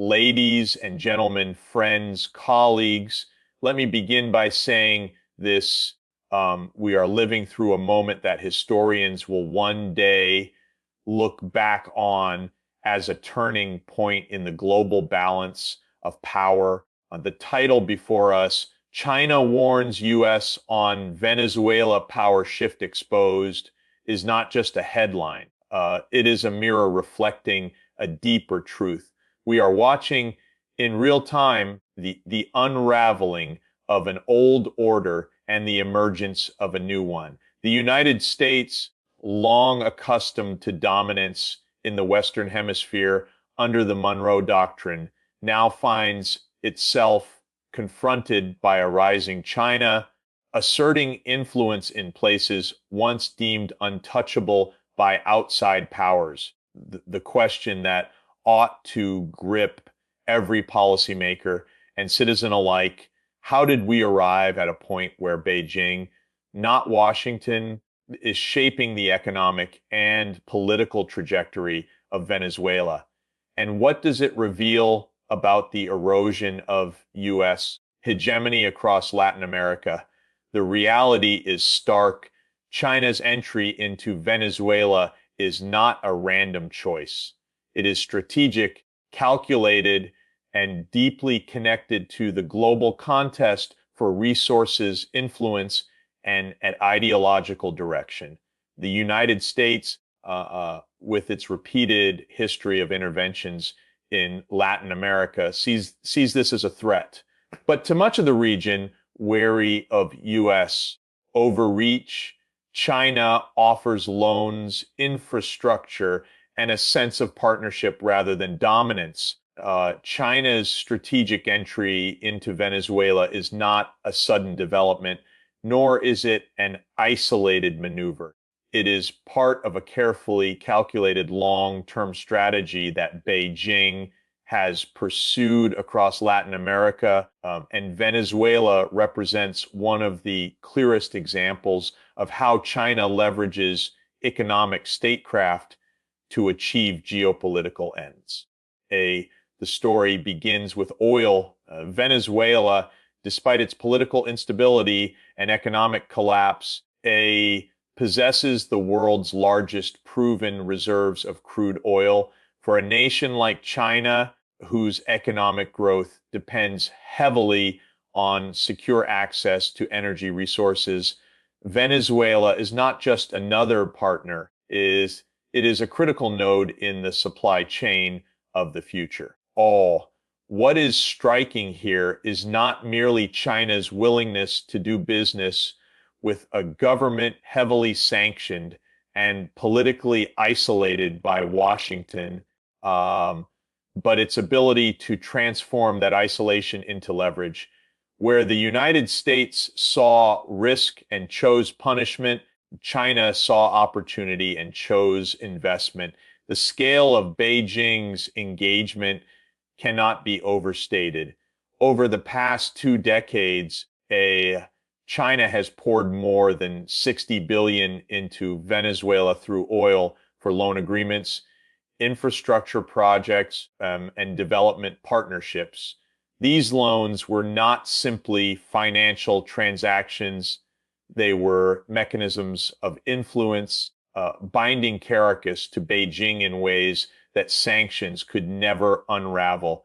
Ladies and gentlemen, friends, colleagues, let me begin by saying this. We are living through a moment that historians will one day look back on as a turning point in the global balance of power. The title before us, China warns U.S. on Venezuela power shift exposed, is not just a headline. It is a mirror reflecting a deeper truth. We are watching in real time the unraveling of an old order and the emergence of a new one. The United States, long accustomed to dominance in the Western Hemisphere under the Monroe Doctrine, now finds itself confronted by a rising China, asserting influence in places once deemed untouchable by outside powers. The question that ought to grip every policymaker and citizen alike: how did we arrive at a point where Beijing, not Washington, is shaping the economic and political trajectory of Venezuela? And what does it reveal about the erosion of U.S. hegemony across Latin America? The reality is stark. China's entry into Venezuela is not a random choice. It is strategic, calculated, and deeply connected to the global contest for resources, influence, and an ideological direction. The United States, with its repeated history of interventions in Latin America, sees this as a threat. But to much of the region, wary of U.S. overreach, China offers loans, infrastructure, and a sense of partnership rather than dominance. China's strategic entry into Venezuela is not a sudden development, nor is it an isolated maneuver. It is part of a carefully calculated long-term strategy that Beijing has pursued across Latin America, and Venezuela represents one of the clearest examples of how China leverages economic statecraft to achieve geopolitical ends. The story begins with oil. Venezuela, despite its political instability and economic collapse, possesses the world's largest proven reserves of crude oil. For a nation like China, whose economic growth depends heavily on secure access to energy resources, Venezuela is not just another partner, it is a critical node in the supply chain of the future. What is striking here is not merely China's willingness to do business with a government heavily sanctioned and politically isolated by Washington, but its ability to transform that isolation into leverage. Where the United States saw risk and chose punishment, China saw opportunity and chose investment. The scale of Beijing's engagement cannot be overstated. Over the past 2 decades, China has poured more than 60 billion into Venezuela through oil for loan agreements, infrastructure projects, and development partnerships. These loans were not simply financial transactions. They were mechanisms of influence, binding Caracas to Beijing in ways that sanctions could never unravel.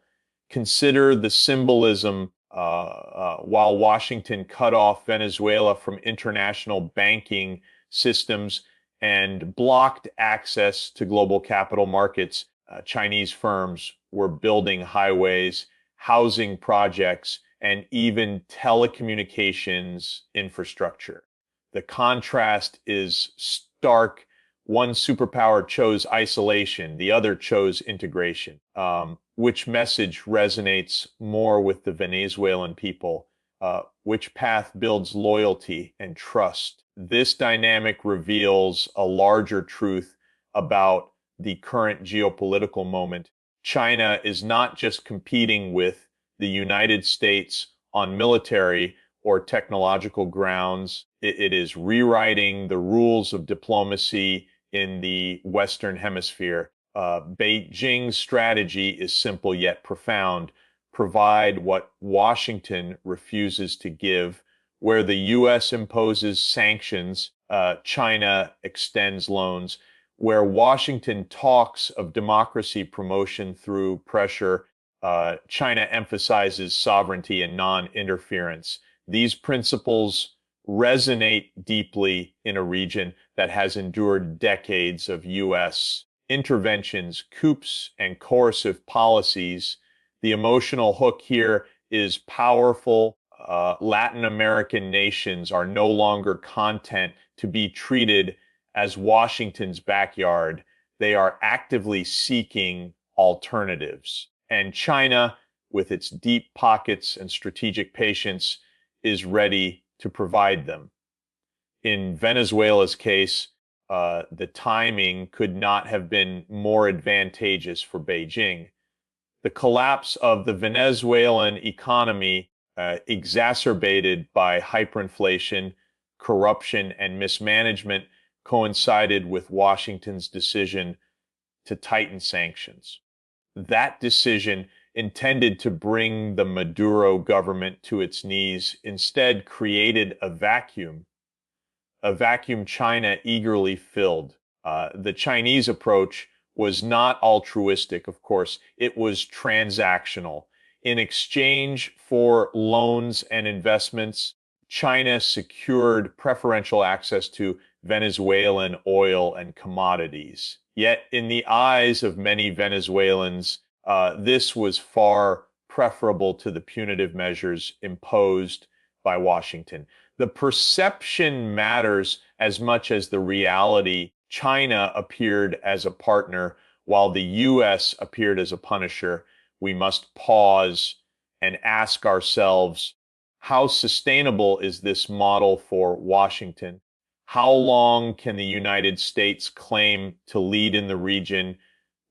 Consider the symbolism. While Washington cut off Venezuela from international banking systems and blocked access to global capital markets, Chinese firms were building highways, housing projects, and even telecommunications infrastructure. The contrast is stark. One superpower chose isolation, the other chose integration. Which message resonates more with the Venezuelan people? Which path builds loyalty and trust? This dynamic reveals a larger truth about the current geopolitical moment. China is not just competing with the United States on military or technological grounds. It is rewriting the rules of diplomacy in the Western Hemisphere. Beijing's strategy is simple yet profound. Provide what Washington refuses to give. Where the U.S. imposes sanctions, China extends loans. Where Washington talks of democracy promotion through pressure, China emphasizes sovereignty and non-interference. These principles resonate deeply in a region that has endured decades of U.S. interventions, coups, and coercive policies. The emotional hook here is powerful. Latin American nations are no longer content to be treated as Washington's backyard. They are actively seeking alternatives. And China, with its deep pockets and strategic patience, is ready to provide them. In Venezuela's case, the timing could not have been more advantageous for Beijing. The collapse of the Venezuelan economy, exacerbated by hyperinflation, corruption, and mismanagement, coincided with Washington's decision to tighten sanctions. That decision, intended to bring the Maduro government to its knees, instead created a vacuum China eagerly filled. The Chinese approach was not altruistic, of course, it was transactional. In exchange for loans and investments, China secured preferential access to Venezuelan oil and commodities. Yet, in the eyes of many Venezuelans, this was far preferable to the punitive measures imposed by Washington. The perception matters as much as the reality. China appeared as a partner while the U.S. appeared as a punisher. We must pause and ask ourselves, how sustainable is this model for Washington? How long can the United States claim to lead in the region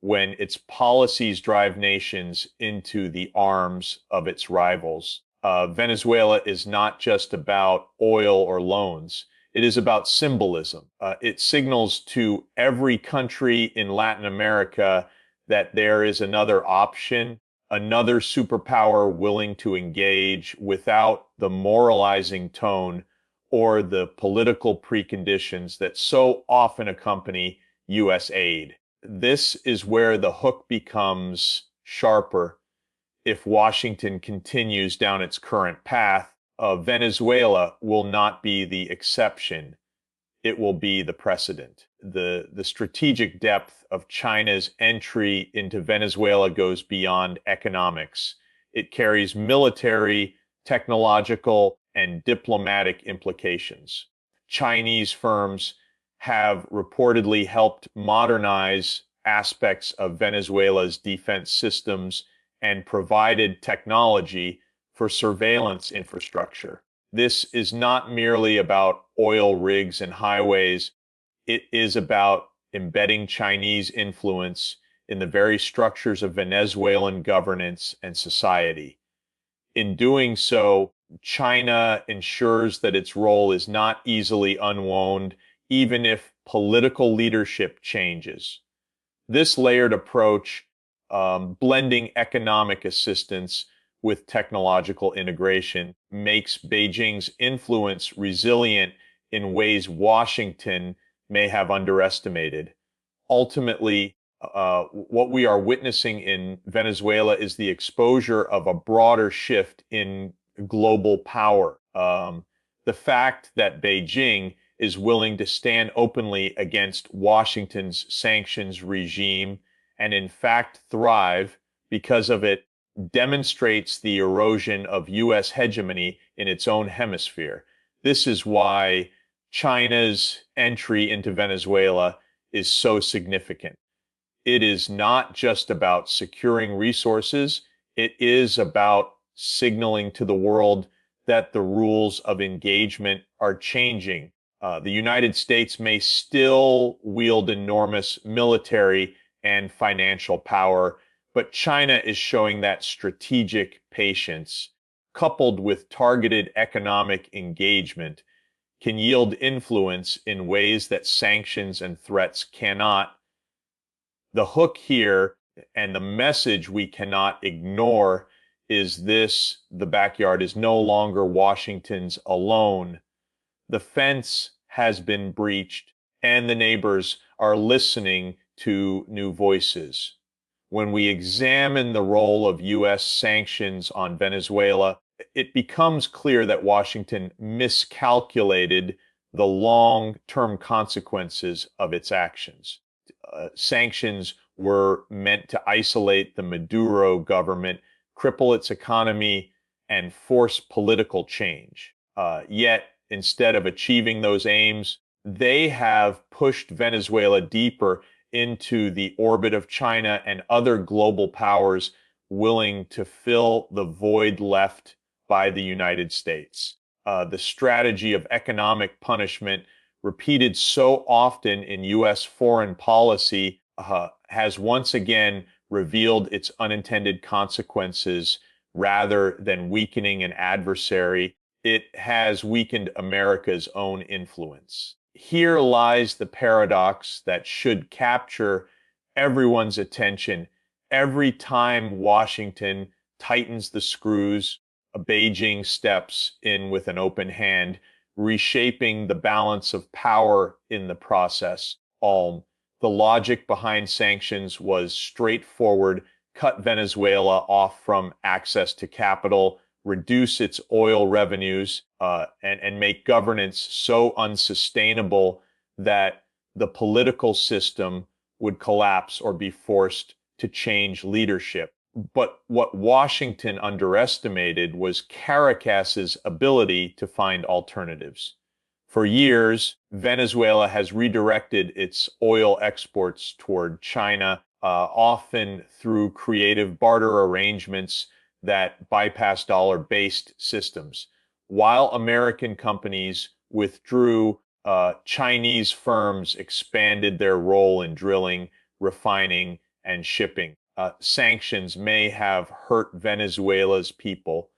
when its policies drive nations into the arms of its rivals? Venezuela is not just about oil or loans. It is about symbolism. It signals to every country in Latin America that there is another option, another superpower willing to engage without the moralizing tone or the political preconditions that so often accompany U.S. aid. This is where the hook becomes sharper. If Washington continues down its current path, Venezuela will not be the exception. It will be the precedent. The strategic depth of China's entry into Venezuela goes beyond economics. It carries military, technological, and diplomatic implications. Chinese firms have reportedly helped modernize aspects of Venezuela's defense systems and provided technology for surveillance infrastructure. This is not merely about oil rigs and highways. It is about embedding Chinese influence in the very structures of Venezuelan governance and society. In doing so, China ensures that its role is not easily unwound, even if political leadership changes. This layered approach, blending economic assistance with technological integration, makes Beijing's influence resilient in ways Washington may have underestimated. Ultimately, what we are witnessing in Venezuela is the exposure of a broader shift in global power. The fact that Beijing is willing to stand openly against Washington's sanctions regime and in fact thrive because of it demonstrates the erosion of U.S. hegemony in its own hemisphere. This is why China's entry into Venezuela is so significant. It is not just about securing resources, it is about signaling to the world that the rules of engagement are changing. The United States may still wield enormous military and financial power, but China is showing that strategic patience, coupled with targeted economic engagement, can yield influence in ways that sanctions and threats cannot. The hook here and the message we cannot ignore is this: the backyard is no longer Washington's alone. The fence has been breached, and the neighbors are listening to new voices. When we examine the role of U.S. sanctions on Venezuela, it becomes clear that Washington miscalculated the long-term consequences of its actions. Sanctions were meant to isolate the Maduro government, cripple its economy, and force political change. Yet, instead of achieving those aims, they have pushed Venezuela deeper into the orbit of China and other global powers willing to fill the void left by the United States. The strategy of economic punishment, repeated so often in U.S. foreign policy, has once again revealed its unintended consequences. Rather than weakening an adversary, it has weakened America's own influence. Here lies the paradox that should capture everyone's attention. Every time Washington tightens the screws, Beijing steps in with an open hand, reshaping the balance of power in the process. The logic behind sanctions was straightforward: cut Venezuela off from access to capital, reduce its oil revenues, and make governance so unsustainable that the political system would collapse or be forced to change leadership. But what Washington underestimated was Caracas's ability to find alternatives. For years, Venezuela has redirected its oil exports toward China, often through creative barter arrangements that bypass dollar-based systems. While American companies withdrew, Chinese firms expanded their role in drilling, refining, and shipping. Sanctions may have hurt Venezuela's people,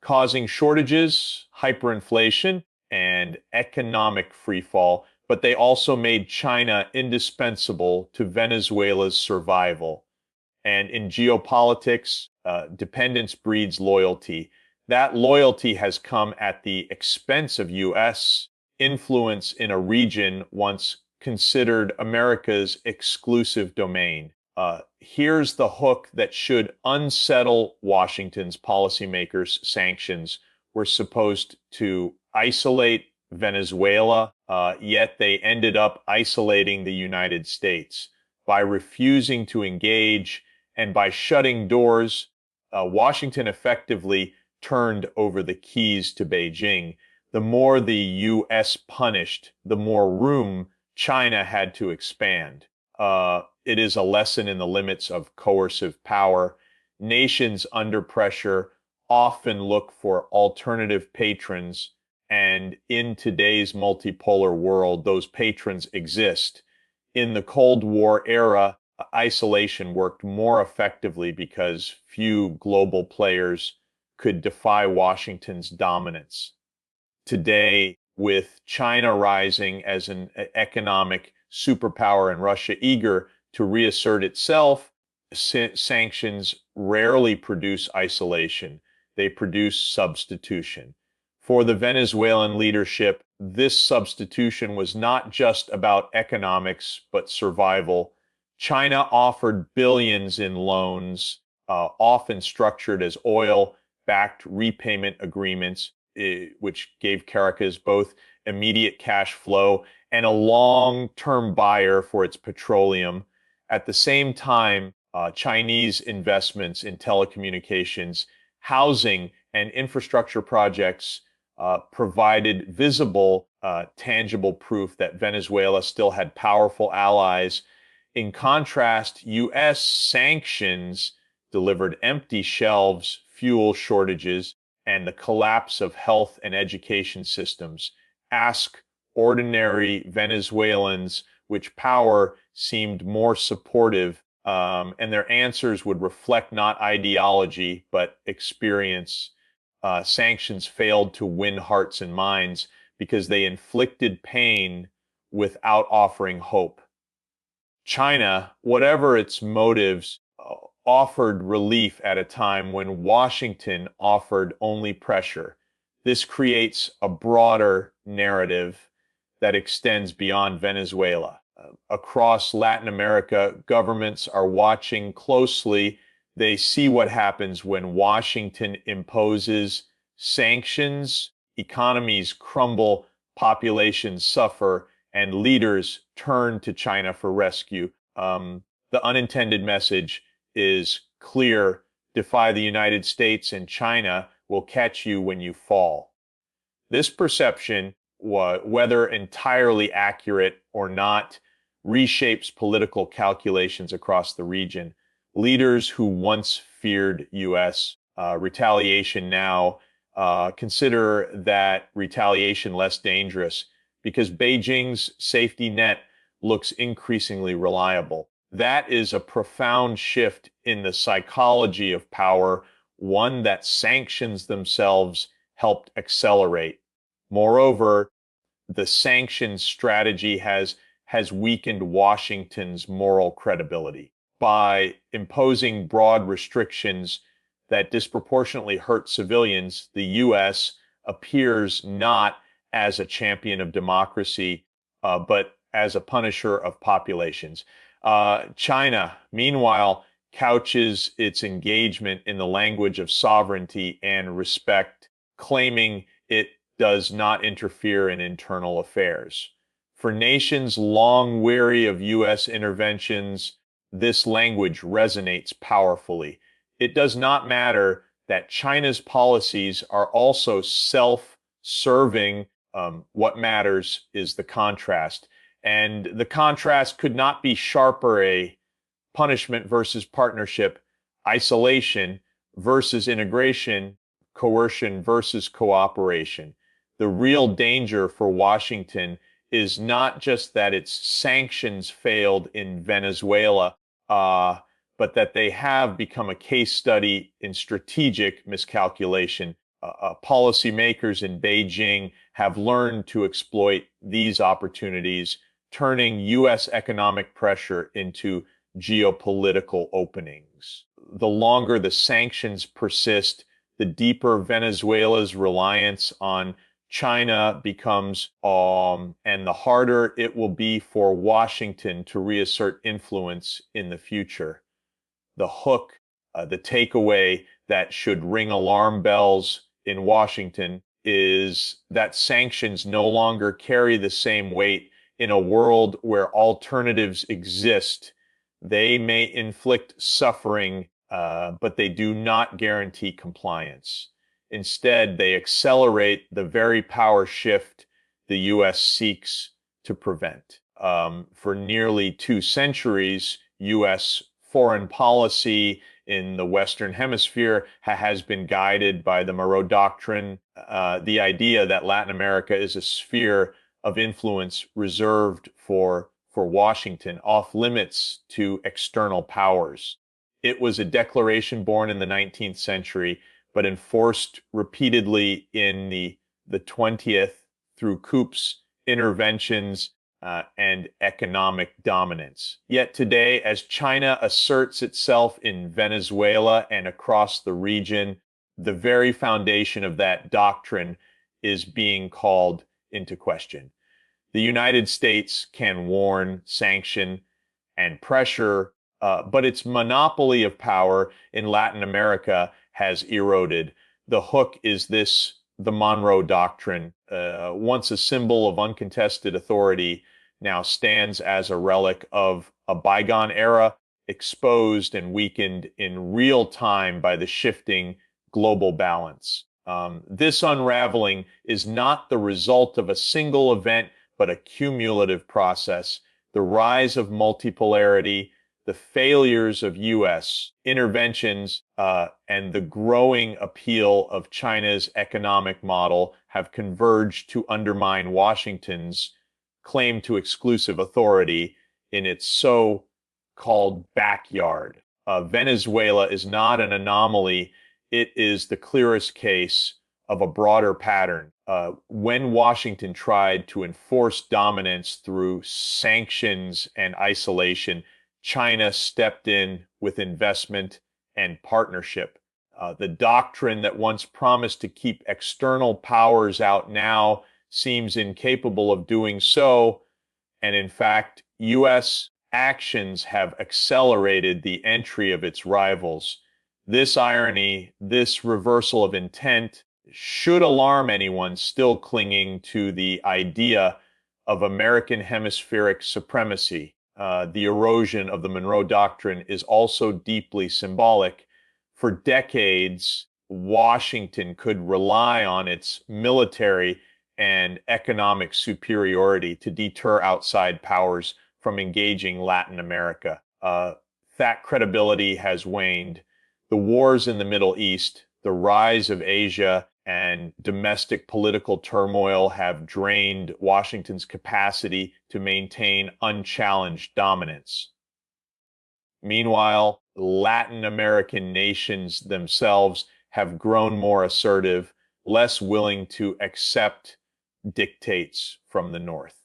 causing shortages, hyperinflation, and economic freefall, but they also made China indispensable to Venezuela's survival. And in geopolitics, dependence breeds loyalty. That loyalty has come at the expense of U.S. influence in a region once considered America's exclusive domain. Here's the hook that should unsettle Washington's policymakers. Sanctions were supposed to isolate Venezuela, yet they ended up isolating the United States. By refusing to engage and by shutting doors, Washington effectively turned over the keys to Beijing. The more the U.S. punished, the more room China had to expand. It is a lesson in the limits of coercive power. Nations under pressure often look for alternative patrons, and in today's multipolar world, those patrons exist. In the Cold War era, isolation worked more effectively because few global players could defy Washington's dominance. Today, with China rising as an economic superpower and Russia eager to reassert itself, sanctions rarely produce isolation. They produce substitution. For the Venezuelan leadership, this substitution was not just about economics, but survival. China offered billions in loans, often structured as oil-backed repayment agreements, which gave Caracas both immediate cash flow and a long-term buyer for its petroleum. At the same time, Chinese investments in telecommunications, housing, and infrastructure projects provided visible, tangible proof that Venezuela still had powerful allies. In contrast, U.S. sanctions delivered empty shelves, fuel shortages, and the collapse of health and education systems. Ask ordinary Venezuelans which power seemed more supportive, and their answers would reflect not ideology, but experience. Sanctions failed to win hearts and minds because they inflicted pain without offering hope. China, whatever its motives, offered relief at a time when Washington offered only pressure. This creates a broader narrative that extends beyond Venezuela. Across Latin America, governments are watching closely. They see what happens when Washington imposes sanctions, economies crumble, populations suffer, and leaders turn to China for rescue. The unintended message is clear: defy the United States, and China will catch you when you fall. This perception, whether entirely accurate or not, reshapes political calculations across the region. Leaders who once feared U.S. Retaliation now consider that retaliation less dangerous because Beijing's safety net looks increasingly reliable. That is a profound shift in the psychology of power, one that sanctions themselves helped accelerate. Moreover, the sanctions strategy has weakened Washington's moral credibility. By imposing broad restrictions that disproportionately hurt civilians, the U.S. appears not as a champion of democracy, but as a punisher of populations. China, meanwhile, couches its engagement in the language of sovereignty and respect, claiming it does not interfere in internal affairs. For nations long weary of U.S. interventions, this language resonates powerfully. It does not matter that China's policies are also self-serving. What matters is the contrast. And the contrast could not be sharper: a punishment versus partnership, isolation versus integration, coercion versus cooperation. The real danger for Washington is not just that its sanctions failed in Venezuela, but that they have become a case study in strategic miscalculation. Policymakers in Beijing have learned to exploit these opportunities, turning U.S. economic pressure into geopolitical openings. The longer the sanctions persist, the deeper Venezuela's reliance on China becomes, and the harder it will be for Washington to reassert influence in the future. The hook, the takeaway that should ring alarm bells in Washington is that sanctions no longer carry the same weight in a world where alternatives exist. They may inflict suffering, but they do not guarantee compliance. Instead, they accelerate the very power shift the U.S. seeks to prevent. For nearly 2 centuries, U.S. foreign policy in the Western Hemisphere has been guided by the Monroe Doctrine, the idea that Latin America is a sphere of influence reserved for Washington, off limits to external powers. It was a declaration born in the 19th century, but enforced repeatedly in the 20th through coups, interventions, and economic dominance. Yet today, as China asserts itself in Venezuela and across the region, the very foundation of that doctrine is being called into question. The United States can warn, sanction, and pressure, but its monopoly of power in Latin America has eroded. The hook is the Monroe Doctrine, once a symbol of uncontested authority, now stands as a relic of a bygone era, exposed and weakened in real time by the shifting global balance. This unraveling is not the result of a single event, but a cumulative process. The rise of multipolarity, the failures of U.S. interventions, and the growing appeal of China's economic model have converged to undermine Washington's claim to exclusive authority in its so-called backyard. Venezuela is not an anomaly. It is the clearest case of a broader pattern. when Washington tried to enforce dominance through sanctions and isolation, China stepped in with investment and partnership. The doctrine that once promised to keep external powers out now seems incapable of doing so. And in fact, U.S. actions have accelerated the entry of its rivals. This irony, this reversal of intent, should alarm anyone still clinging to the idea of American hemispheric supremacy. The erosion of the Monroe Doctrine is also deeply symbolic. For decades, Washington could rely on its military and economic superiority to deter outside powers from engaging Latin America. That credibility has waned. The wars in the Middle East, the rise of Asia, and domestic political turmoil have drained Washington's capacity to maintain unchallenged dominance. Meanwhile, Latin American nations themselves have grown more assertive, less willing to accept dictates from the North.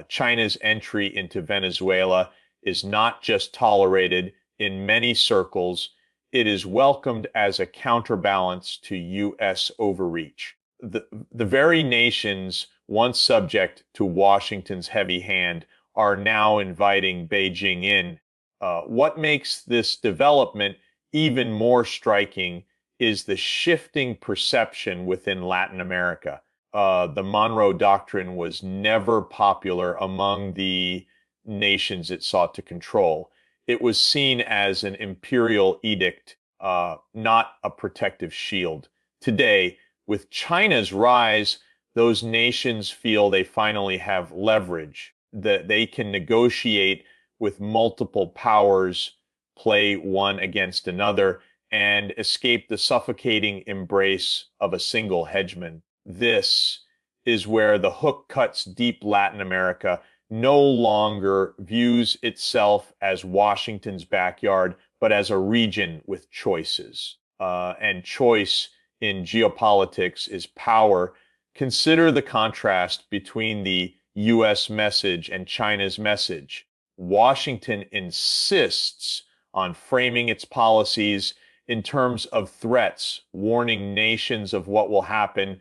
China's entry into Venezuela is not just tolerated in many circles, it is welcomed as a counterbalance to U.S. overreach. The very nations once subject to Washington's heavy hand are now inviting Beijing in. What makes this development even more striking is the shifting perception within Latin America. The Monroe Doctrine was never popular among the nations it sought to control. It was seen as an imperial edict, not a protective shield. Today, with China's rise, those nations feel they finally have leverage, that they can negotiate with multiple powers, play one against another, and escape the suffocating embrace of a single hegemon. This is where the hook cuts deep. Latin America no longer views itself as Washington's backyard, but as a region with choices. And choice in geopolitics is power. Consider the contrast between the US message and China's message. Washington insists on framing its policies in terms of threats, warning nations of what will happen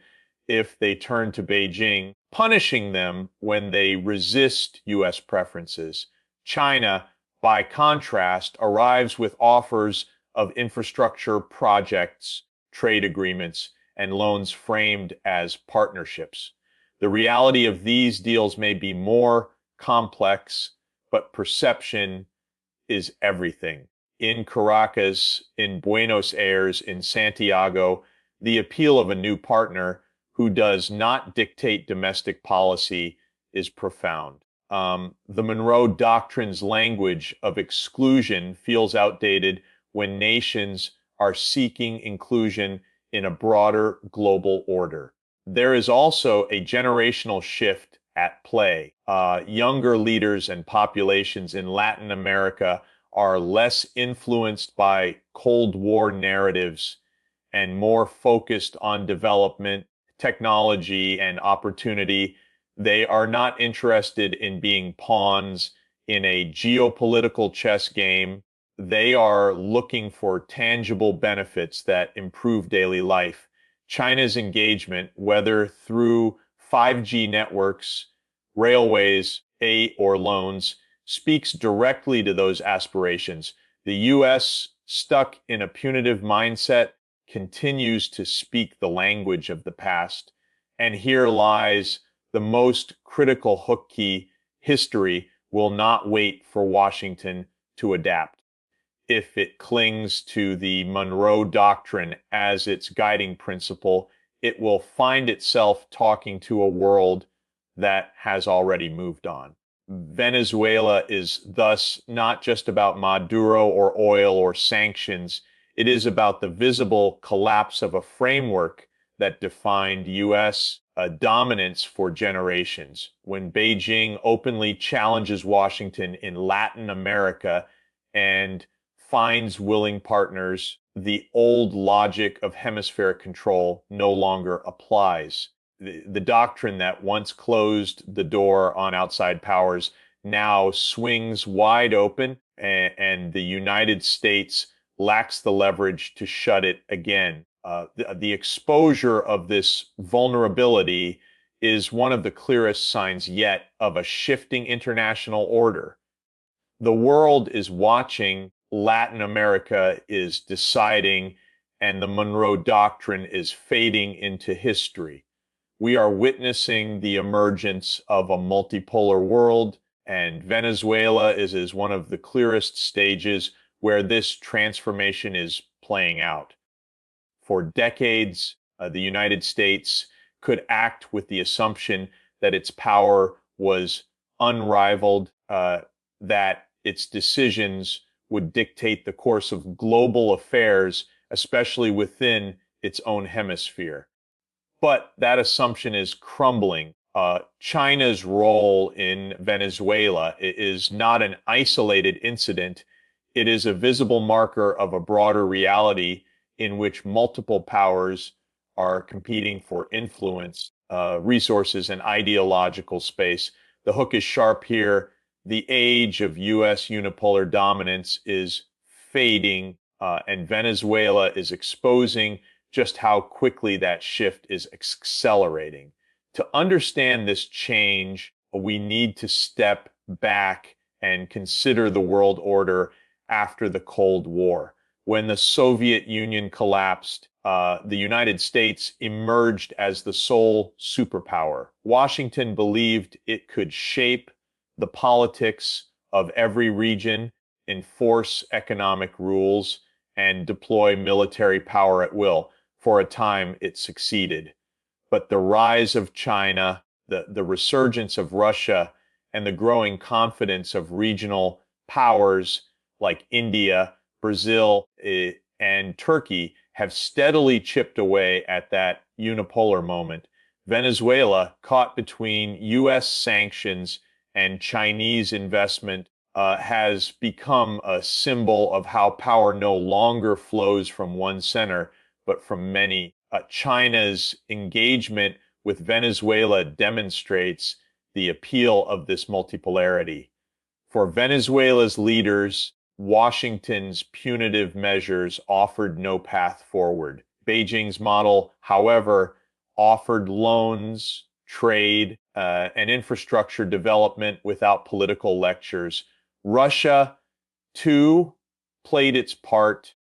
if they turn to Beijing, punishing them when they resist U.S. preferences. China, by contrast, arrives with offers of infrastructure projects, trade agreements, and loans framed as partnerships. The reality of these deals may be more complex, but perception is everything. In Caracas, in Buenos Aires, in Santiago, the appeal of a new partner who does not dictate domestic policy is profound. The Monroe Doctrine's language of exclusion feels outdated when nations are seeking inclusion in a broader global order. There is also a generational shift at play. Younger leaders and populations in Latin America are less influenced by Cold War narratives and more focused on development, technology, and opportunity. They are not interested in being pawns in a geopolitical chess game. They are looking for tangible benefits that improve daily life. China's engagement, whether through 5G networks, railways, aid, or loans, speaks directly to those aspirations. The U.S., stuck in a punitive mindset, continues to speak the language of the past. And here lies the most critical hook key. History will not wait for Washington to adapt. If it clings to the Monroe Doctrine as its guiding principle, it will find itself talking to a world that has already moved on. Venezuela is thus not just about Maduro or oil or sanctions. It is about the visible collapse of a framework that defined U.S. Dominance for generations. When Beijing openly challenges Washington in Latin America and finds willing partners, the old logic of hemispheric control no longer applies. the doctrine that once closed the door on outside powers now swings wide open, and the United States lacks the leverage to shut it again. The exposure of this vulnerability is one of the clearest signs yet of a shifting international order. The world is watching, Latin America is deciding, and the Monroe Doctrine is fading into history. We are witnessing the emergence of a multipolar world, and Venezuela is one of the clearest stages where this transformation is playing out. For decades, the United States could act with the assumption that its power was unrivaled, that its decisions would dictate the course of global affairs, especially within its own hemisphere. But that assumption is crumbling. China's role in Venezuela is not an isolated incident. It is a visible marker of a broader reality in which multiple powers are competing for influence, resources, and ideological space. The hook is sharp here. The age of U.S. unipolar dominance is fading, and Venezuela is exposing just how quickly that shift is accelerating. To understand this change, we need to step back and consider the world order after the Cold War. When the Soviet Union collapsed, the United States emerged as the sole superpower. Washington believed it could shape the politics of every region, enforce economic rules, and deploy military power at will. For a time, it succeeded. But the rise of China, the resurgence of Russia, and the growing confidence of regional powers like India, Brazil, and Turkey have steadily chipped away at that unipolar moment. Venezuela, caught between U.S. sanctions and Chinese investment, has become a symbol of how power no longer flows from one center, but from many. China's engagement with Venezuela demonstrates the appeal of this multipolarity. For Venezuela's leaders, Washington's punitive measures offered no path forward. Beijing's model, however, offered loans, trade, and infrastructure development without political lectures. Russia, too, played its part,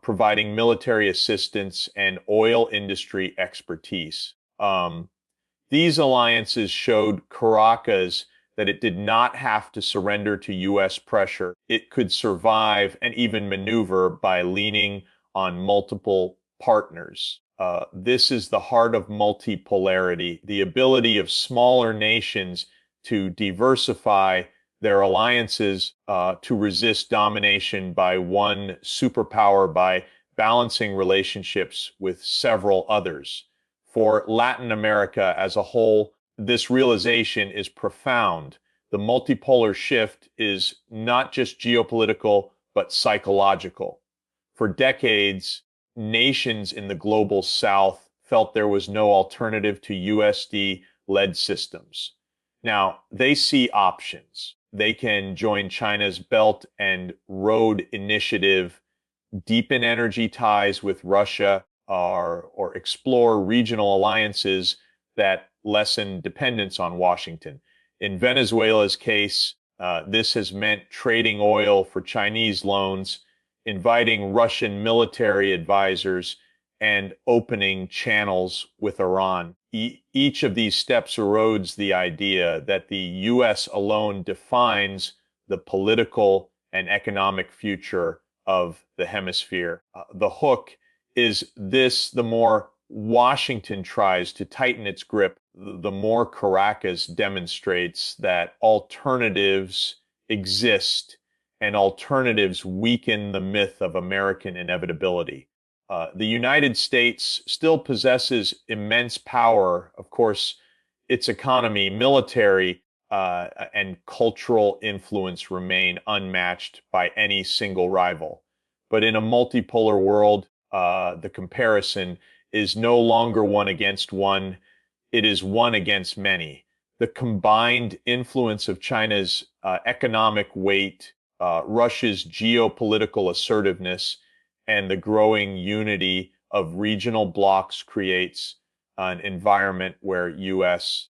providing military assistance and oil industry expertise. These alliances showed Caracas that it did not have to surrender to U.S. pressure. It could survive and even maneuver by leaning on multiple partners. This is the heart of multipolarity, the ability of smaller nations to diversify their alliances to resist domination by one superpower by balancing relationships with several others. For Latin America as a whole, this realization is profound. The multipolar shift is not just geopolitical, but psychological. For decades, nations in the global south felt there was no alternative to USD-led systems. Now, they see options. They can join China's Belt and Road Initiative, deepen energy ties with Russia, or explore regional alliances that lessen dependence on Washington. In Venezuela's case, this has meant trading oil for Chinese loans, inviting Russian military advisors, and opening channels with Iran. Each of these steps erodes the idea that the U.S. alone defines the political and economic future of the hemisphere. The hook is this: the more Washington tries to tighten its grip, the more Caracas demonstrates that alternatives exist, and alternatives weaken the myth of American inevitability. The United States still possesses immense power. Of course, its economy, military, and cultural influence remain unmatched by any single rival. But in a multipolar world, the comparison is no longer one against one. it is one against many. The combined influence of China's economic weight, Russia's geopolitical assertiveness, and the growing unity of regional blocs creates an environment where U.S.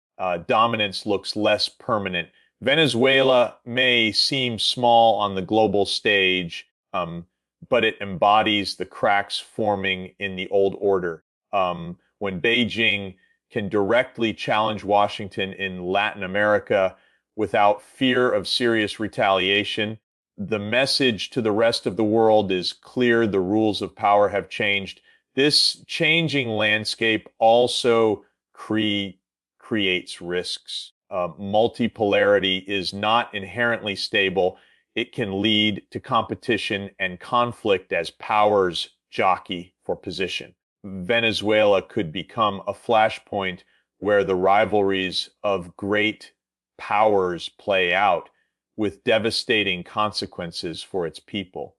Dominance looks less permanent. Venezuela may seem small on the global stage, but it embodies the cracks forming in the old order. When Beijing can directly challenge Washington in Latin America without fear of serious retaliation, the message to the rest of the world is clear. The rules of power have changed. This changing landscape also creates risks. Multipolarity is not inherently stable. It can lead to competition and conflict as powers jockey for position. Venezuela could become a flashpoint where the rivalries of great powers play out with devastating consequences for its people.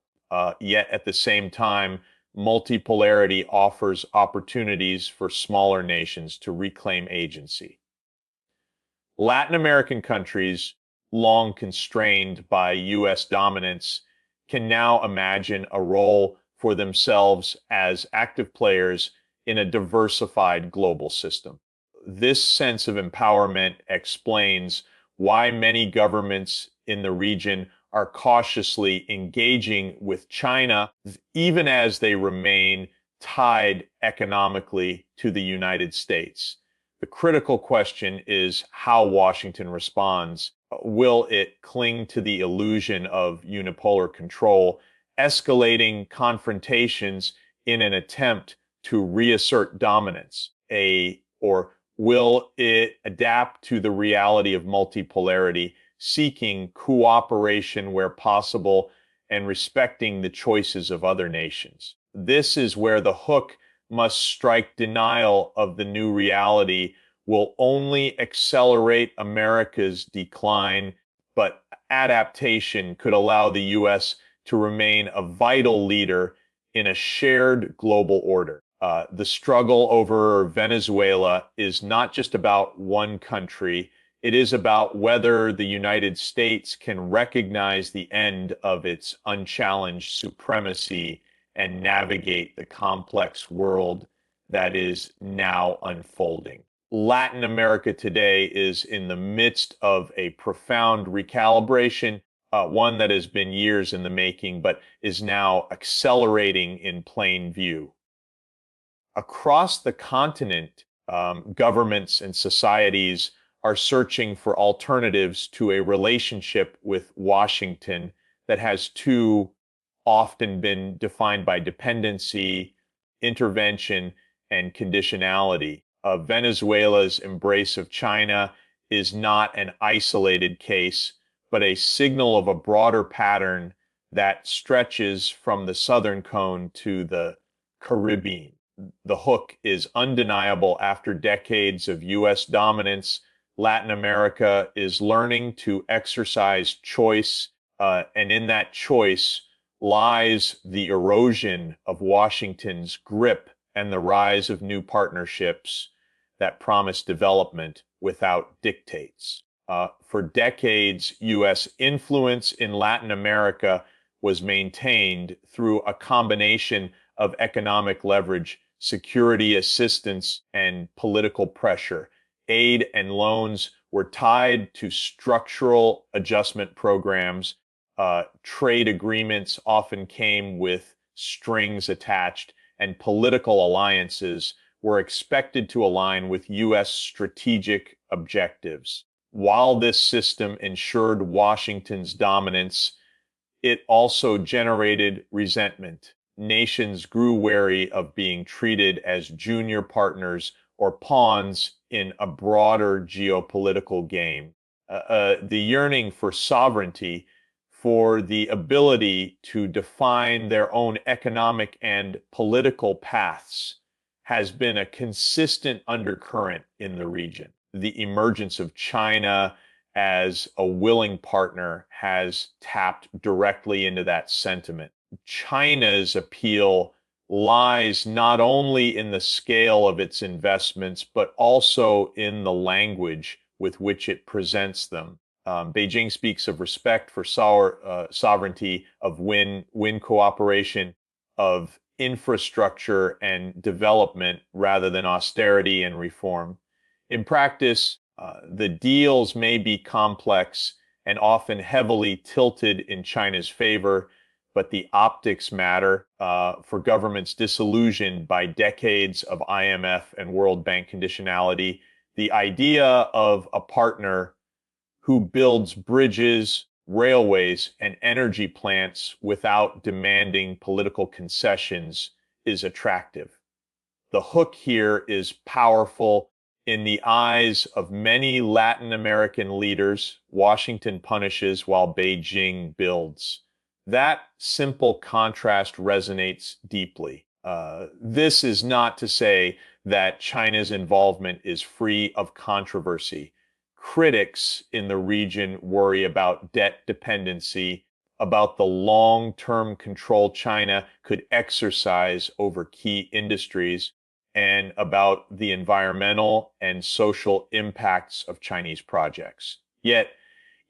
Yet at the same time, multipolarity offers opportunities for smaller nations to reclaim agency. Latin American countries, long constrained by U.S. dominance, can now imagine a role for themselves as active players in a diversified global system. This sense of empowerment explains why many governments in the region are cautiously engaging with China, even as they remain tied economically to the United States. The critical question is how Washington responds. Will it cling to the illusion of unipolar control, escalating confrontations in an attempt to reassert dominance? Or will it adapt to the reality of multipolarity, seeking cooperation where possible and respecting the choices of other nations? This is where the hook must strike. Denial of the new reality will only accelerate America's decline, but adaptation could allow the U.S. to remain a vital leader in a shared global order. The struggle over Venezuela is not just about one country. It is about whether the United States can recognize the end of its unchallenged supremacy and navigate the complex world that is now unfolding. Latin America today is in the midst of a profound recalibration, one that has been years in the making, but is now accelerating in plain view. Across the continent, governments and societies are searching for alternatives to a relationship with Washington that has too often been defined by dependency, intervention, and conditionality. Venezuela's embrace of China is not an isolated case, but a signal of a broader pattern that stretches from the southern cone to the Caribbean. The hook is undeniable. After decades of U.S. dominance, Latin America is learning to exercise choice, and in that choice lies the erosion of Washington's grip and the rise of new partnerships that promise development without dictates. For decades, U.S. influence in Latin America was maintained through a combination of economic leverage, security assistance, and political pressure. Aid and loans were tied to structural adjustment programs. Trade agreements often came with strings attached, and political alliances were expected to align with U.S. strategic objectives. While this system ensured Washington's dominance, it also generated resentment. Nations grew wary of being treated as junior partners or pawns in a broader geopolitical game. The yearning for sovereignty, for the ability to define their own economic and political paths, has been a consistent undercurrent in the region. The emergence of China as a willing partner has tapped directly into that sentiment. China's appeal lies not only in the scale of its investments, but also in the language with which it presents them. Beijing speaks of respect for sovereignty, of win cooperation, of infrastructure and development rather than austerity and reform. In practice, the deals may be complex and often heavily tilted in China's favor, but the optics matter for governments disillusioned by decades of IMF and World Bank conditionality. The idea of a partner who builds bridges, railways, and energy plants without demanding political concessions is attractive. The hook here is powerful. In the eyes of many Latin American leaders, Washington punishes while Beijing builds. That simple contrast resonates deeply. This is not to say that China's involvement is free of controversy. Critics in the region worry about debt dependency, about the long-term control China could exercise over key industries, and about the environmental and social impacts of Chinese projects. Yet,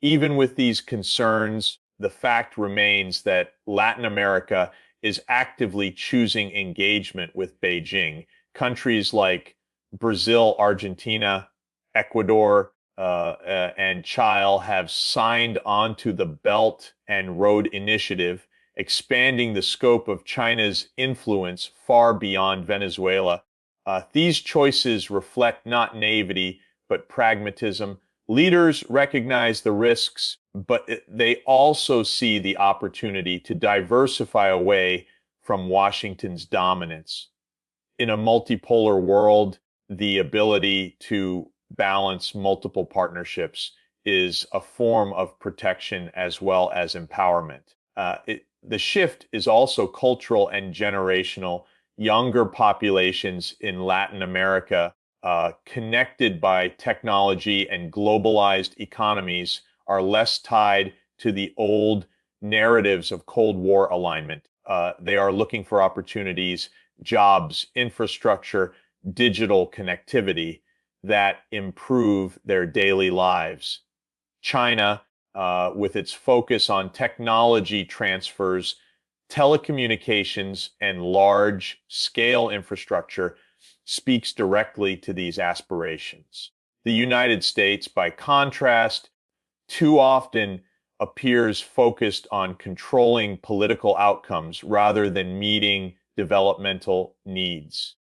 even with these concerns, the fact remains that Latin America is actively choosing engagement with Beijing. Countries like Brazil, Argentina, Ecuador, and Chile have signed onto the Belt and Road Initiative, expanding the scope of China's influence far beyond Venezuela. These choices reflect not naivety, but pragmatism. Leaders recognize the risks, but they also see the opportunity to diversify away from Washington's dominance. In a multipolar world, the ability to balance multiple partnerships is a form of protection as well as empowerment. The shift is also cultural and generational. Younger populations in Latin America, connected by technology and globalized economies, are less tied to the old narratives of Cold War alignment. They are looking for opportunities, jobs, infrastructure, digital connectivity that improve their daily lives. China, with its focus on technology transfers, telecommunications, and large-scale infrastructure, speaks directly to these aspirations. The United States, by contrast, too often appears focused on controlling political outcomes rather than meeting developmental needs.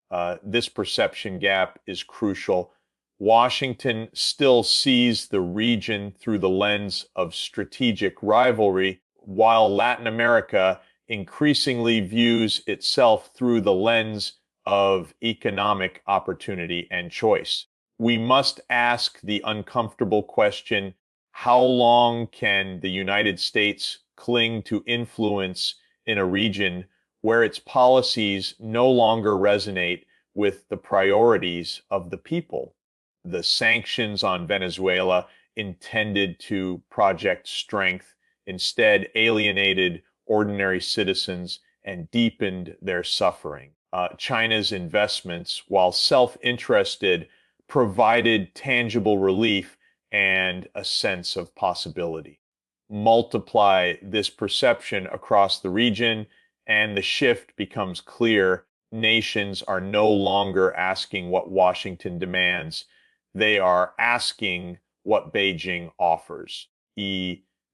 This perception gap is crucial. Washington still sees the region through the lens of strategic rivalry, while Latin America increasingly views itself through the lens of economic opportunity and choice. We must ask the uncomfortable question: how long can the United States cling to influence in a region where its policies no longer resonate with the priorities of the people? The sanctions on Venezuela, intended to project strength, instead alienated ordinary citizens and deepened their suffering. China's investments, while self-interested, provided tangible relief and a sense of possibility. Multiply this perception across the region, and the shift becomes clear. Nations are no longer asking what Washington demands. They are asking what Beijing offers.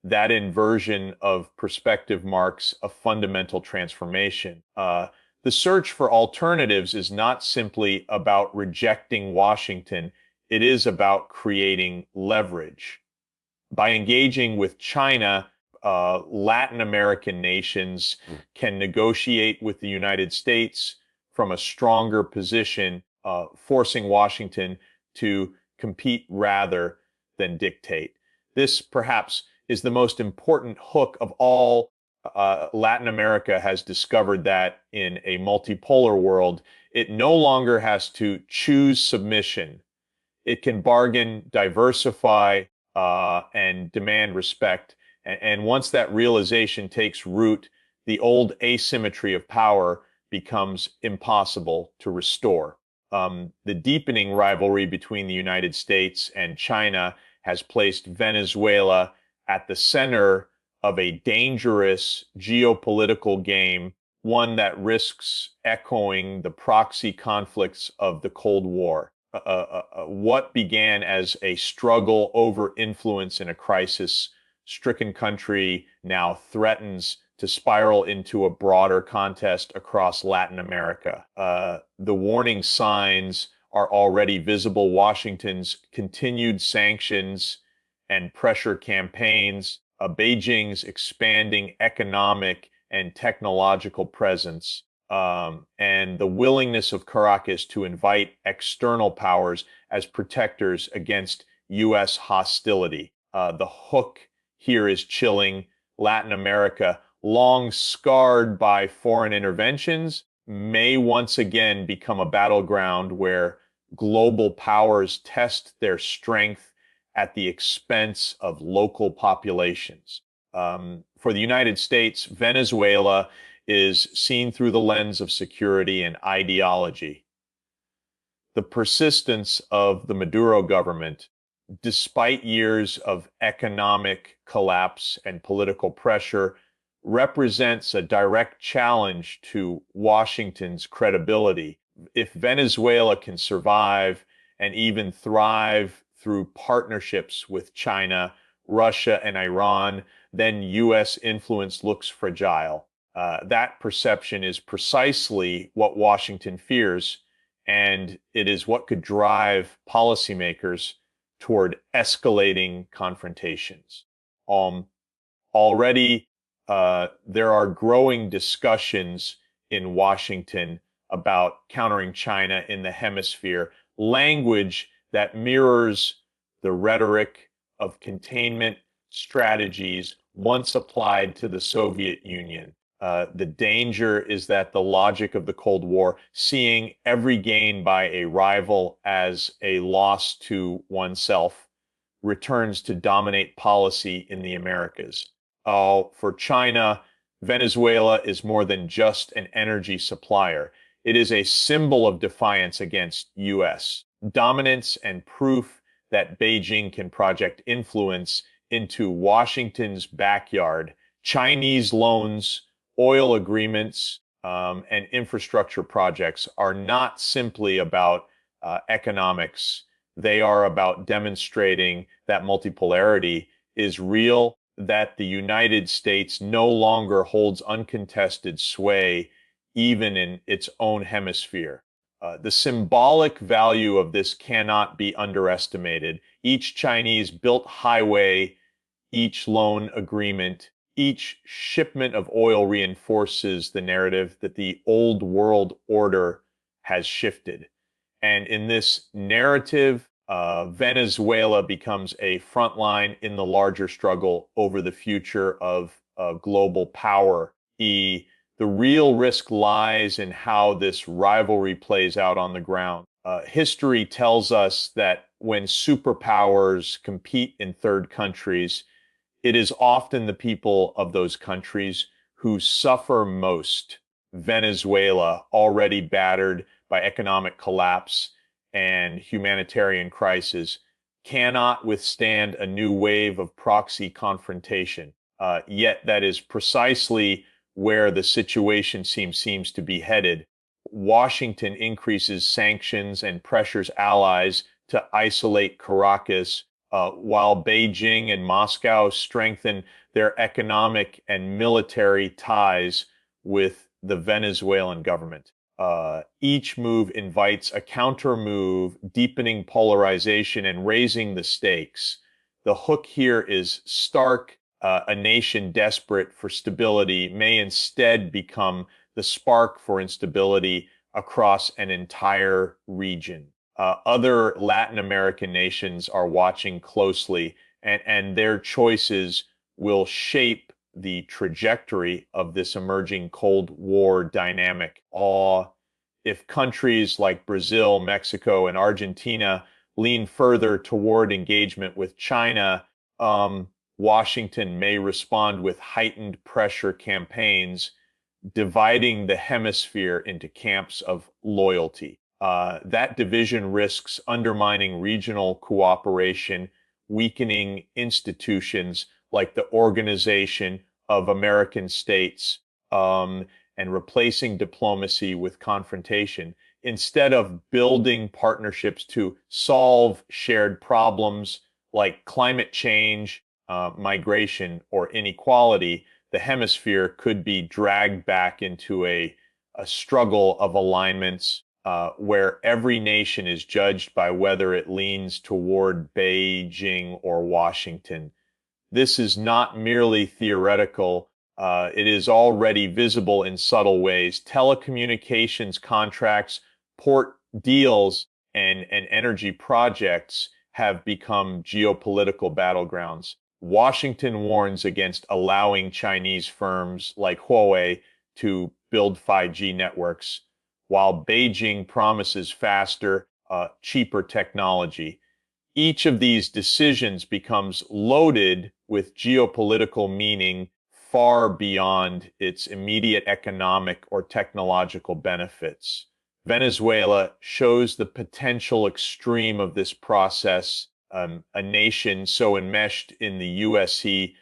That inversion of perspective marks a fundamental transformation. The search for alternatives is not simply about rejecting Washington. It is about creating leverage. By engaging with China, Latin American nations can negotiate with the United States from a stronger position, forcing Washington to compete rather than dictate. This perhaps is the most important hook of all. Latin America has discovered that in a multipolar world, it no longer has to choose submission. It can bargain, diversify, and demand respect. And once that realization takes root, the old asymmetry of power becomes impossible to restore. The deepening rivalry between the United States and China has placed Venezuela at the center of a dangerous geopolitical game, one that risks echoing the proxy conflicts of the Cold War. What began as a struggle over influence in a crisis-stricken country now threatens to spiral into a broader contest across Latin America. The warning signs are already visible. Washington's continued sanctions and pressure campaigns, Beijing's expanding economic and technological presence, and the willingness of Caracas to invite external powers as protectors against U.S. hostility. The hook here is chilling. Latin America, long scarred by foreign interventions, may once again become a battleground where global powers test their strength at the expense of local populations. For the United States, Venezuela is seen through the lens of security and ideology. The persistence of the Maduro government, despite years of economic collapse and political pressure, represents a direct challenge to Washington's credibility. If Venezuela can survive and even thrive through partnerships with China, Russia, and Iran, then U.S. influence looks fragile. That perception is precisely what Washington fears, and it is what could drive policymakers toward escalating confrontations. Already, there are growing discussions in Washington about countering China in the hemisphere, language that mirrors the rhetoric of containment strategies once applied to the Soviet Union. The danger is that the logic of the Cold War, seeing every gain by a rival as a loss to oneself, returns to dominate policy in the Americas. For China, Venezuela is more than just an energy supplier. It is a symbol of defiance against U.S. dominance and proof that Beijing can project influence into Washington's backyard. Chinese loans, oil agreements, and infrastructure projects are not simply about economics. They are about demonstrating that multipolarity is real, that the United States no longer holds uncontested sway even in its own hemisphere. The symbolic value of this cannot be underestimated. Each Chinese built highway, each loan agreement, each shipment of oil reinforces the narrative that the old world order has shifted. And in this narrative, Venezuela becomes a front line in the larger struggle over the future of global power. The real risk lies in how this rivalry plays out on the ground. History tells us that when superpowers compete in third countries, it is often the people of those countries who suffer most. Venezuela, already battered by economic collapse and humanitarian crisis, cannot withstand a new wave of proxy confrontation. Yet that is precisely where the situation seems to be headed. Washington increases sanctions and pressures allies to isolate Caracas, while Beijing and Moscow strengthen their economic and military ties with the Venezuelan government. Each move invites a counter move, deepening polarization and raising the stakes. The hook here is stark. A nation desperate for stability may instead become the spark for instability across an entire region. Other Latin American nations are watching closely, and their choices will shape the trajectory of this emerging Cold War dynamic. If countries like Brazil, Mexico, and Argentina lean further toward engagement with China, Washington may respond with heightened pressure campaigns dividing the hemisphere into camps of loyalty. That division risks undermining regional cooperation, weakening institutions like the Organization of American States, and replacing diplomacy with confrontation instead of building partnerships to solve shared problems like climate change, migration, or inequality. The hemisphere could be dragged back into a struggle of alignments where every nation is judged by whether it leans toward Beijing or Washington. This is not merely theoretical. It is already visible in subtle ways. Telecommunications contracts, port deals, and energy projects have become geopolitical battlegrounds. Washington warns against allowing Chinese firms like Huawei to build 5G networks, while Beijing promises faster, cheaper technology. Each of these decisions becomes loaded with geopolitical meaning far beyond its immediate economic or technological benefits. Venezuela shows the potential extreme of this process, a nation so enmeshed in the USC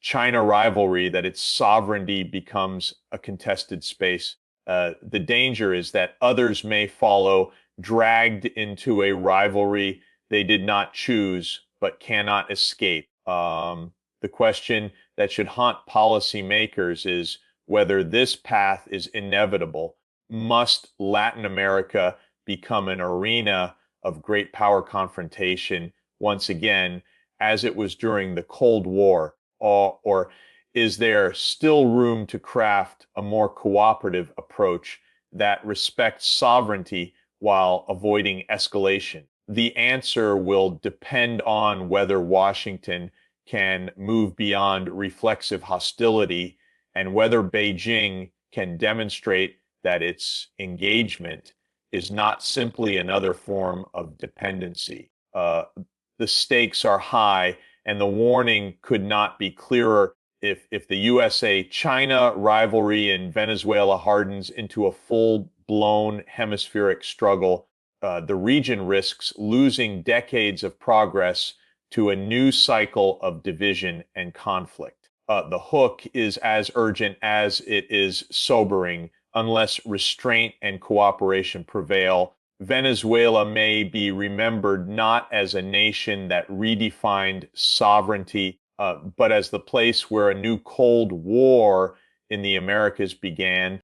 China rivalry that its sovereignty becomes a contested space. The danger is that others may follow, dragged into a rivalry they did not choose but cannot escape. The question that should haunt policymakers is whether this path is inevitable. Must Latin America become an arena of great power confrontation once again, as it was during the Cold War? Or is there still room to craft a more cooperative approach that respects sovereignty while avoiding escalation? The answer will depend on whether Washington can move beyond reflexive hostility and whether Beijing can demonstrate that its engagement is not simply another form of dependency. The stakes are high, and the warning could not be clearer. If the USA-China rivalry in Venezuela hardens into a full-blown hemispheric struggle, the region risks losing decades of progress to a new cycle of division and conflict. The hook is as urgent as it is sobering. Unless restraint and cooperation prevail, Venezuela may be remembered not as a nation that redefined sovereignty, but as the place where a new Cold War in the Americas began,